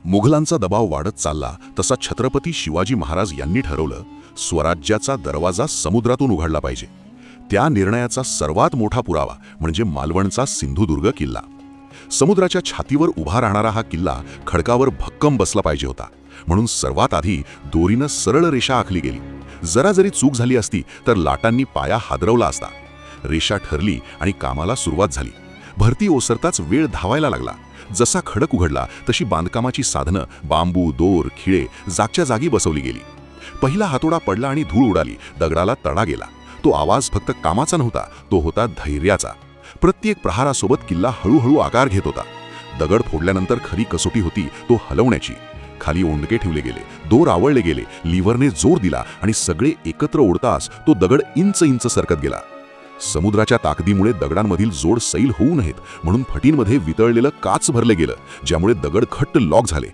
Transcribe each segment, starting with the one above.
मुघलांचा दबाव वाढत चालला तसा छत्रपती शिवाजी महाराज यांनी ठरवलं, स्वराज्याचा दरवाजा समुद्रातून उघडला पाहिजे. त्या निर्णयाचा सर्वात मोठा पुरावा म्हणजे मालवणचा सिंधुदुर्ग किल्ला. समुद्राच्या छातीवर उभा राहणारा हा किल्ला खडकावर भक्कम बसला पाहिजे होता. म्हणून सर्वात आधी दोरीनं सरळ रेषा आखली गेली. जरा जरी चूक झाली असती तर लाटांनी पाया हादरवला असता. रेषा ठरली आणि कामाला सुरुवात झाली. भरती ओसरताच वेळ धावायला लागला. जसा खडक उघडला तशी बांधकामाची साधनं, बांबू, दोर, खिळे जागच्या जागी बसवली गेली. पहिला हातोडा पडला आणि धूळ उडाली. दगडाला तडा गेला. तो आवाज फक्त कामाचा नव्हता, तो होता धैर्याचा. प्रत्येक प्रहारासोबत किल्ला हळूहळू आकार घेत होता. दगड फोडल्यानंतर खरी कसोटी होती तो हलवण्याची. खाली ओंडके ठेवले गेले, दोर आवळले गेले, लिव्हरने जोर दिला आणि सगळे एकत्र ओढताच तो दगड इंच इंच सरकत गेला. समुद्राच्या ताकदीमुळे दगडांमधील जोड सैल होऊ नयेत म्हणून फटींमध्ये वितळलेलं काच भरले गेलं, ज्यामुळे दगड घट्ट लॉक झाले.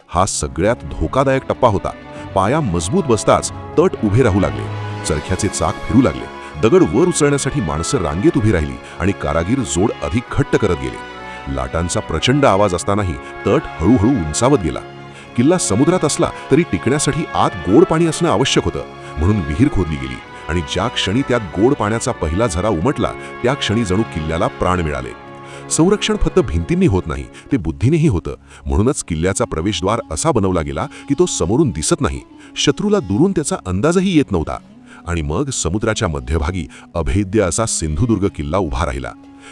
हा सगळ्यात धोकादायक टप्पा होता. पाया मजबूत बसताच तट उभे राहू लागले. चरख्याचे चाक फिरू लागले. दगड वर उचलण्यासाठी माणसं रांगेत उभी राहिली आणि कारागीर जोड अधिक घट्ट करत गेले. लाटांचा प्रचंड आवाज असतानाही तट हळूहळू उंचावत गेला. किल्ला समुद्रात असला तरी टिकण्यासाठी आत गोड पाणी असणं आवश्यक होतं. म्हणून विहीर खोदली गेली आणि ज्या क्षणी त्यात गोड पाण्याचा पहिला झरा उमटला त्या क्षणी जणू किल्ल्याला प्राण मिळाले. संरक्षण फक्त भिंतींनी होत नाही, ते बुद्धीनेही होतं. म्हणूनच किल्ल्याचा प्रवेशद्वार असा बनवला गेला की तो समोरून दिसत नाही, शत्रूला दुरून त्याचा अंदाजही येत नव्हता. आणि मग समुद्राच्या मध्यभागी अभेद्य असा सिंधुदुर्ग किल्ला उभा राहिला.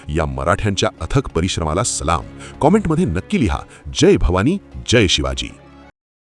या मराठ्यांच्या अथक परिश्रमाला सलाम. कॉमेंटमध्ये नक्की लिहा, जय भवानी, जय शिवाजी.